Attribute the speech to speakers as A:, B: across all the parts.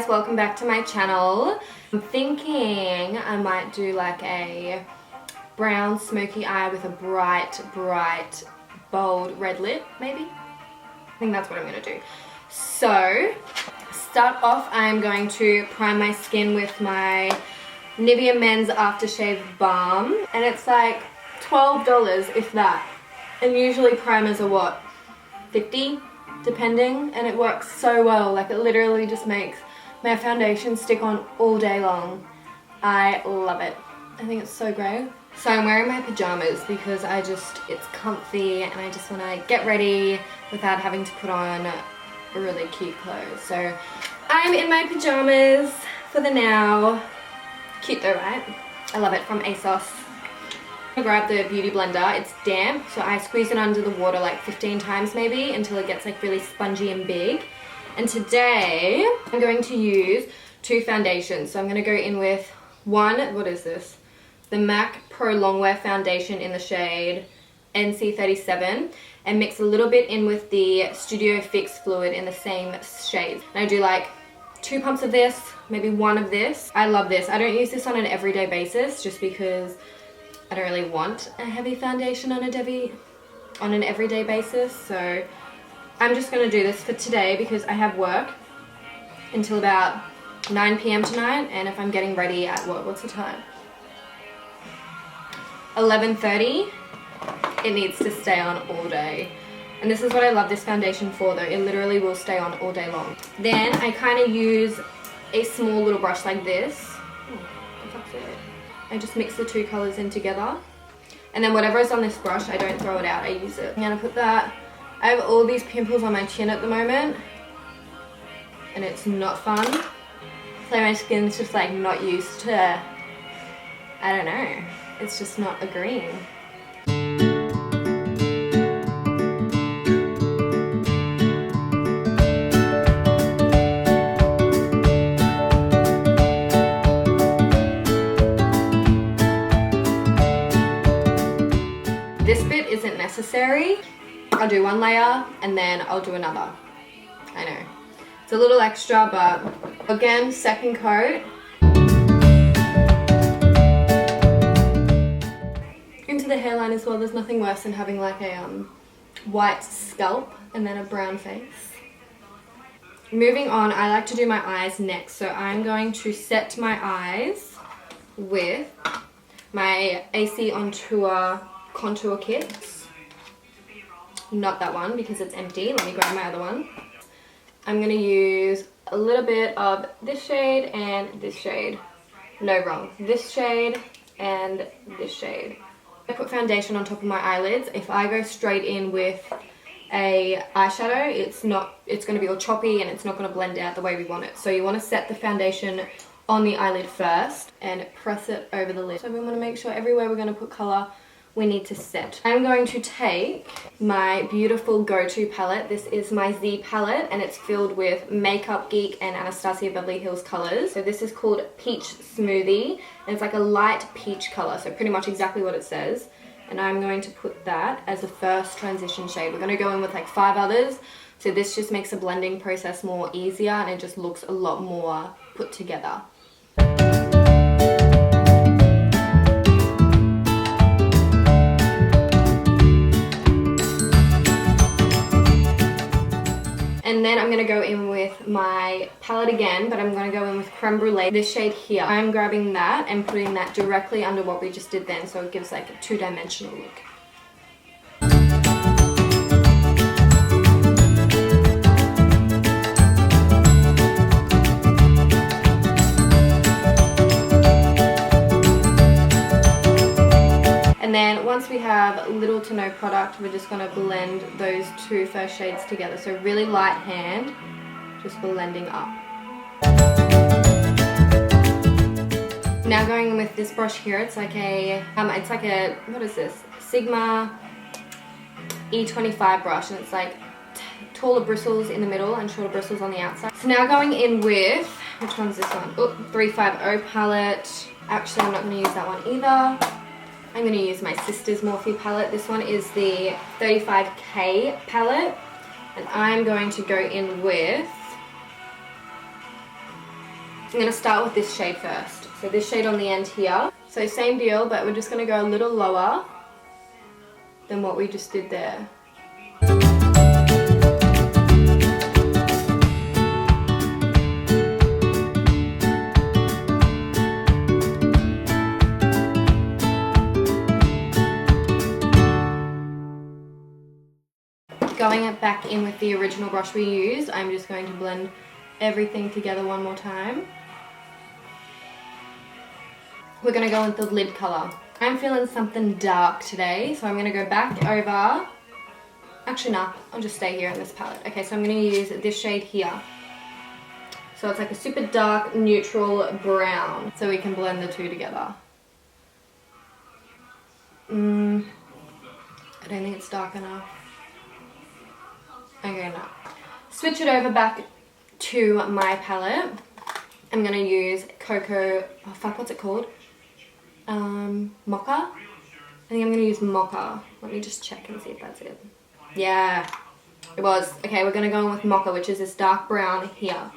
A: welcome back to my channel. I'm thinking I might do like a brown smoky eye with a bright, bold red lip, maybe? I think that's what I'm gonna do. So, start off, I'm going to prime my skin with my Nivea Men's Aftershave Balm. And it's like $12, if that. And usually primers are what? 50? Depending, and it works so well. Like, it literally just makes my foundation stick on all day long. I love it. I think it's so great. So I'm wearing my pajamas because it's comfy and I just want to get ready without having to put on really cute clothes. So I'm in my pajamas for the now. Cute though, right? I love it, from ASOS. I grab the beauty blender. It's damp, so I squeeze it under the water like 15 times maybe until it gets like really spongy and big. And today I'm going to use two foundations. So I'm going to go in with one, what is this? The MAC Pro Longwear foundation in the shade NC37, and mix a little bit in with the Studio Fix fluid in the same shade. And I do like 2 pumps of this, maybe 1 of this. I love this. I don't use this on an everyday basis just because I don't really want a heavy foundation on an everyday basis. So I'm just going to do this for today because I have work until about 9 p.m. tonight, and if I'm getting ready at what's the time? 11:30, it needs to stay on all day. And this is what I love this foundation for though. It literally will stay on all day long. Then I kind of use a small little brush like this. I just mix the 2 colors in together. And then whatever is on this brush, I don't throw it out, I use it. I'm gonna put that. I have all these pimples on my chin at the moment, and it's not fun. So my skin's just like not used to, I don't know, it's just not agreeing. This bit isn't necessary. I'll do 1 layer and then I'll do another. I know. It's a little extra, but again, second coat. Into the hairline as well. There's nothing worse than having like a white scalp and then a brown face. Moving on, I like to do my eyes next. So I'm going to set my eyes with my AC on Tour contour kits. Not that one because it's empty. Let me grab my other one. I'm going to use a little bit of this shade and this shade. No, wrong. This shade and this shade. I put foundation on top of my eyelids. If I go straight in with a eyeshadow, it's going to be all choppy and it's not going to blend out the way we want it. So you want to set the foundation on the eyelid first and press it over the lid. So we want to make sure everywhere we're going to put color, we need to set. I'm going to take my beautiful go-to palette. This is my Z palette and it's filled with Makeup Geek and Anastasia Beverly Hills colors. So this is called Peach Smoothie and it's like a light peach color, so pretty much exactly what it says. And I'm going to put that as a first transition shade. We're going to go in with like 5 others, so this just makes the blending process more easier and it just looks a lot more put together. And then I'm going to go in with my palette again, but I'm going to go in with Creme Brule, this shade here. I'm grabbing that and putting that directly under what we just did then, so it gives like a 2-dimensional look. And then once we have little to no product, we're just going to blend those 2 first shades together. So really light hand, just blending up. Now going in with this brush here, it's like a, what is this? Sigma E25 brush, and it's like taller bristles in the middle and shorter bristles on the outside. So now going in with, which one's this one? Oh, 350 palette. Actually, I'm not going to use that one either. I'm going to use my sister's Morphe palette. This one is the 35K palette. And I'm going to go in with I'm gonna start with this shade first. So this shade on the end here. So same deal, but we're just gonna go a little lower than what we just did there. Going it back in with the original brush we used, I'm just going to blend everything together one more time. We're going to go with the lid colour. I'm feeling something dark today, so I'm going to go back over. Actually, no, I'll just stay here in this palette. Okay, so I'm going to use this shade here. So it's like a super dark, neutral brown, so we can blend the two together. I don't think it's dark enough. Okay, no. Switch it over back to my palette. I'm going to use Cocoa, oh fuck, what's it called? Mocha? I think I'm going to use Mocha. Let me just check and see if that's it. Yeah, it was. Okay, we're going to go in with Mocha, which is this dark brown here.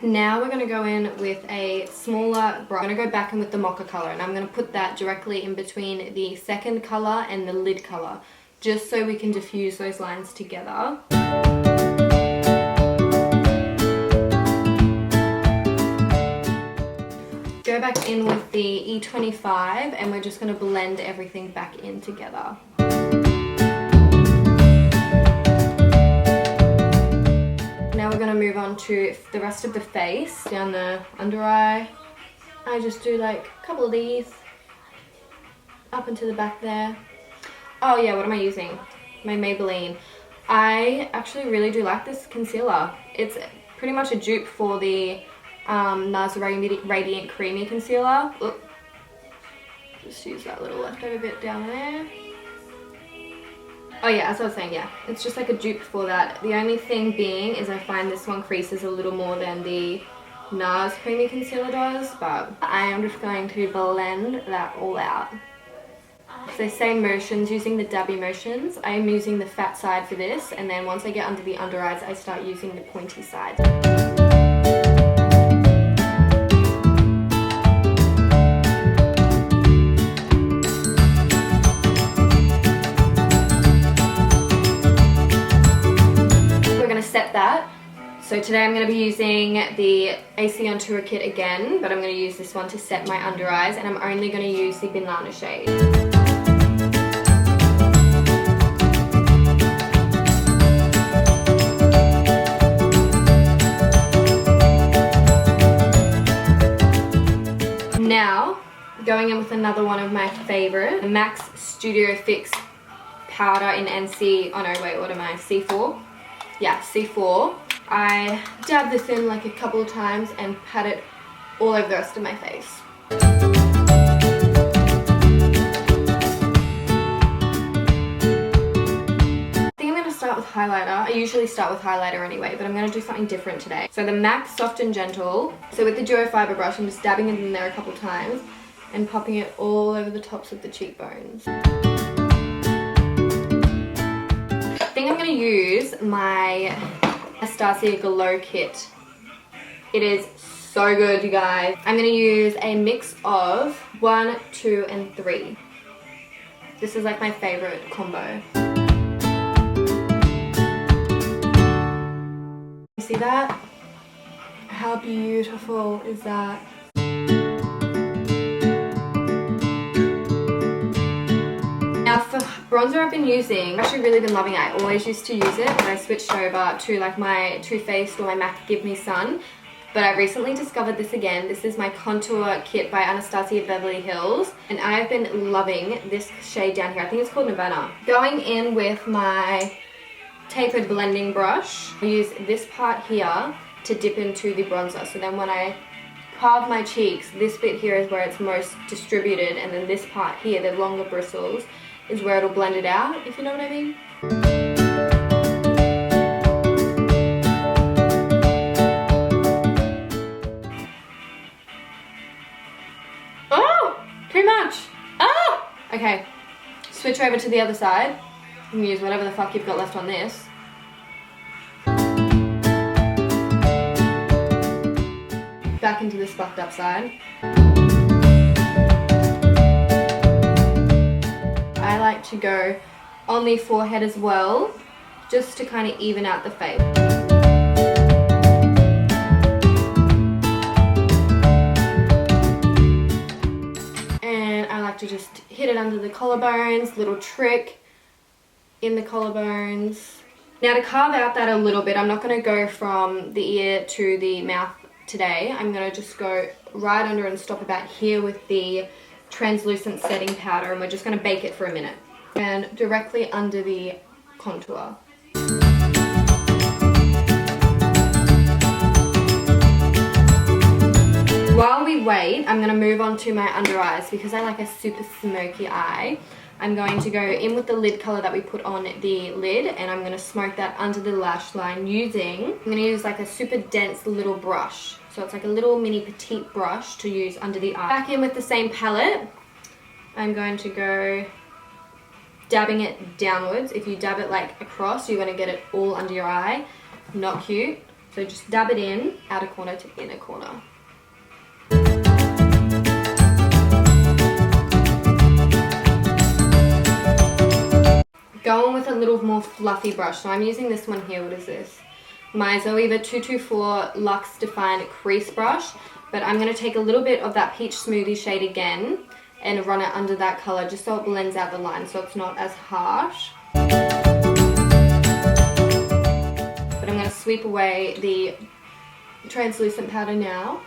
A: Now we're going to go in with a smaller brush. I'm going to go back in with the Mocha colour, and I'm going to put that directly in between the second colour and the lid colour, just so we can diffuse those lines together. Go back in with the E25, and we're just going to blend everything back in together. Now we're going to move on to the rest of the face. Down the under eye, I just do like a couple of these up into the back there. Oh yeah, what am I using? My Maybelline. I actually really do like this concealer. It's pretty much a dupe for the NARS Radiant Creamy Concealer. Oop. Just use that little leftover bit down there. Oh yeah, as I was saying, yeah, it's just like a dupe for that. The only thing being is I find this one creases a little more than the NARS Creamy Concealer does, but I am just going to blend that all out. So same motions, using the dabby motions. I am using the fat side for this, and then once I get under the under eyes, I start using the pointy side. Set that. So today I'm going to be using the AC on Tour kit again, but I'm going to use this one to set my under eyes, and I'm only going to use the banana shade. Now, going in with another one of my favorite, the MAC Studio Fix powder in NC, oh no wait, what am I, C4? Yeah, C4. I dab this in like a couple of times and pat it all over the rest of my face. I think I'm going to start with highlighter. I usually start with highlighter anyway, but I'm going to do something different today. So the MAC Soft and Gentle. So with the Duo Fiber brush, I'm just dabbing it in there a couple of times and popping it all over the tops of the cheekbones. I think I'm going to use my Anastasia Glow Kit. It is so good, you guys. I'm going to use a mix of 1, 2, and 3. This is like my favorite combo. You see that? How beautiful is that? Now for bronzer I've been using, I've actually really been loving it. I always used to use it, but I switched over to like my Too Faced or my MAC Give Me Sun. But I recently discovered this again. This is my contour kit by Anastasia Beverly Hills, and I've been loving this shade down here. I think it's called Nivea. Going in with my tapered blending brush, I use this part here to dip into the bronzer. So then when I carve my cheeks, this bit here is where it's most distributed, and then this part here, the longer bristles, is where it'll blend it out, if you know what I mean. switch over to the other side. You can use whatever the fuck you've got left on this. Back into this fucked up side. I like to go on the forehead as well, just to kind of even out the fade. And I like to just hit it under the collarbones, little trick in the collarbones. Now to carve out that a little bit, I'm not going to go from the ear to the mouth today. I'm going to just go right under and stop about here with the translucent setting powder, and we're just going to bake it for a minute. And directly under the contour. While we wait, I'm going to move on to my under eyes because I like a super smoky eye. I'm going to go in with the lid color that we put on the lid, and I'm going to smoke that under the lash line I'm going to use like a super dense little brush. So it's like a little mini petite brush to use under the eye. Back in with the same palette, I'm going to go dabbing it downwards. If you dab it like across, you're going to get it all under your eye. Not cute. So just dab it in, outer corner to inner corner. Going with a little more fluffy brush. So I'm using this one here. What is this? My Zoeva 224 Luxe Defined Crease Brush. But I'm going to take a little bit of that Peach Smoothie shade again and run it under that color just so it blends out the line so it's not as harsh. But I'm going to sweep away the translucent powder now.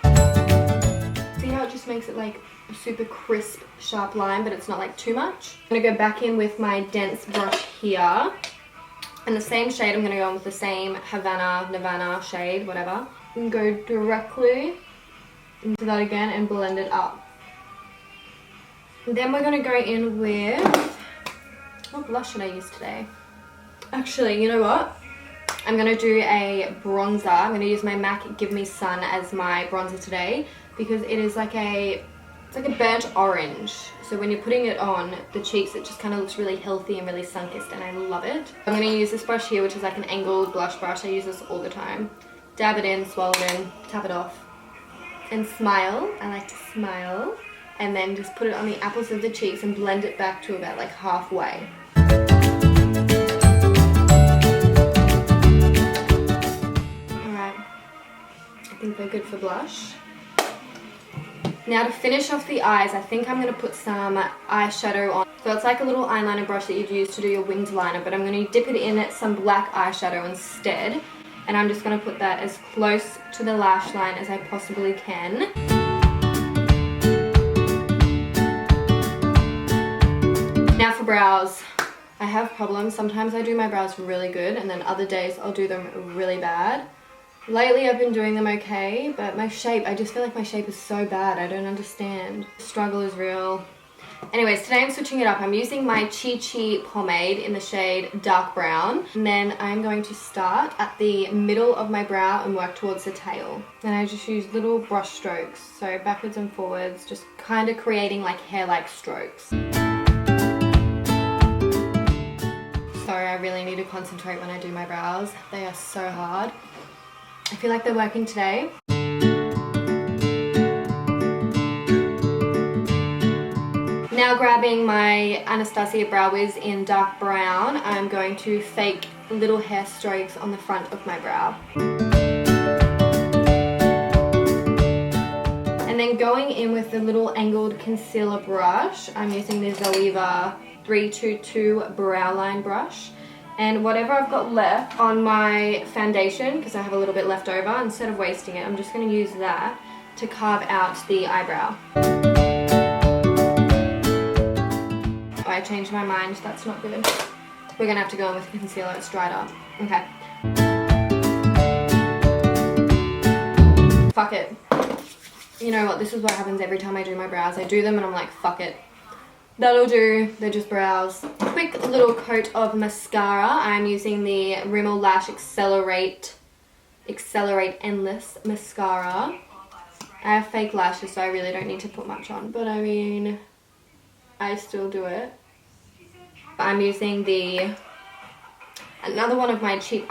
A: See how it just makes it like a super crisp, sharp line, but it's not like too much. I'm going to go back in with my dense brush here. And the same shade, I'm going to go in with the same Nirvana shade, whatever. And go directly into that again and blend it up. And then we're going to go in with... what blush should I use today? Actually, you know what? I'm going to do a bronzer. I'm going to use my MAC Give Me Sun as my bronzer today because it is like a... it's like a burnt orange. So when you're putting it on the cheeks, it just kind of looks really healthy and really sun-kissed, and I love it. I'm going to use this brush here, which is like an angled blush brush. I use this all the time. Dab it in, swirl it in, tap it off. And smile. I like to smile. And then just put it on the apples of the cheeks and blend it back to about like halfway. Alright. I think they're good for blush. Now to finish off the eyes, I think I'm going to put some eyeshadow on. So it's like a little eyeliner brush that you'd use to do your winged liner, but I'm going to dip it in some black eyeshadow instead. And I'm just going to put that as close to the lash line as I possibly can. Now for brows. I have problems. Sometimes I do my brows really good, and then other days I'll do them really bad. Lately I've been doing them okay, but my shape, I just feel like my shape is so bad. I don't understand. The struggle is real. Anyways, today I'm switching it up. I'm using my Chi Pomade in the shade Dark Brown. And then I'm going to start at the middle of my brow and work towards the tail. And I just use little brush strokes. So backwards and forwards, just kind of creating like hair-like strokes. Sorry, I really need to concentrate when I do my brows. They are so hard. I feel like they're working today. Now grabbing my Anastasia Brow Wiz in dark brown, I'm going to fake little hair strokes on the front of my brow. And then going in with the little angled concealer brush, I'm using the Zoeva 322 Brow Line brush. And whatever I've got left on my foundation, because I have a little bit left over, instead of wasting it, I'm just going to use that to carve out the eyebrow. Oh, I changed my mind. That's not good. We're going to have to go in with concealer. It's dried up. Okay. Fuck it. You know what? This is what happens every time I do my brows. I do them and I'm like, fuck it. That'll do. They're just brows. Quick little coat of mascara. I'm using the Rimmel Lash Accelerate Endless Mascara. I have fake lashes, so I really don't need to put much on. But I mean, I still do it. I'm using another one of my cheap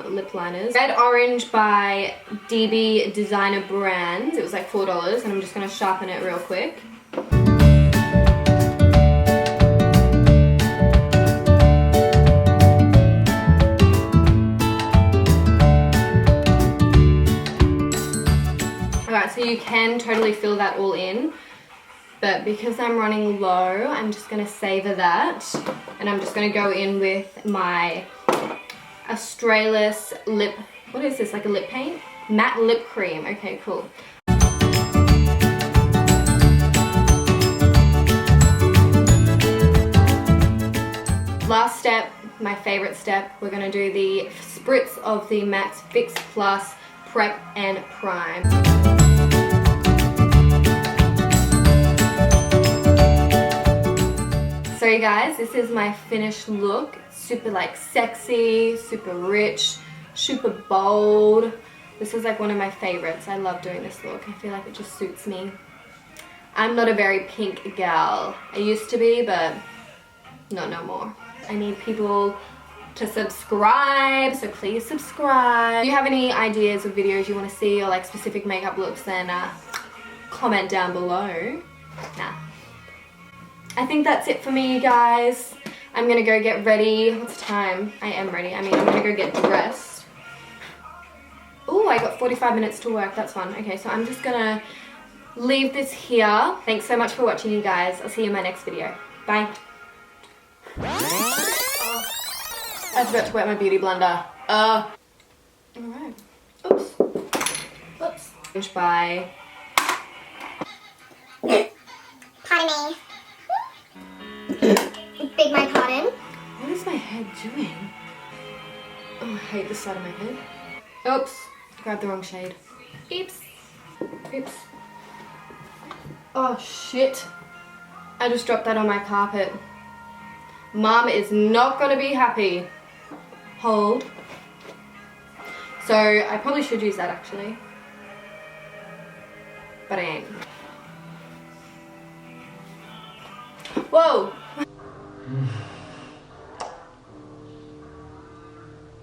A: lip liners. Red Orange by DB Designer Brands. It was like $4 and I'm just going to sharpen it real quick. Alright, so you can totally fill that all in. But because I'm running low, I'm just going to savor that. And I'm just going to go in with my Australis lip, what is this, like a lip paint? Matte lip cream. Okay, cool. Last step, my favorite step, we're going to do the spritz of the Max Fix Plus Prep and Prime. So you guys, this is my finished look. Super like sexy, super rich, super bold. This is like one of my favorites. I love doing this look. I feel like it just suits me. I'm not a very pink gal. I used to be, but not no more. I need people to subscribe, so please subscribe. If you have any ideas of videos you want to see or like specific makeup looks, then comment down below. Nah. I think that's it for me, you guys. I'm gonna go get ready. What's the time? I am ready. I mean, I'm gonna go get dressed. Oh, I got 45 minutes to work. That's fun. Okay, so I'm just gonna leave this here. Thanks so much for watching, you guys. I'll see you in my next video. Bye. Oh, I forgot to wet my beauty blender. Alright. Oops. Oops. Bye.
B: Pardon me. Beg my pardon.
A: What is my head doing? Oh, I hate this side of my head. Oops. Grabbed the wrong shade. Oops. Oops. Oh, shit. I just dropped that on my carpet. Mom is not gonna be happy. Hold. So, I probably should use that actually. But I ain't. Whoa!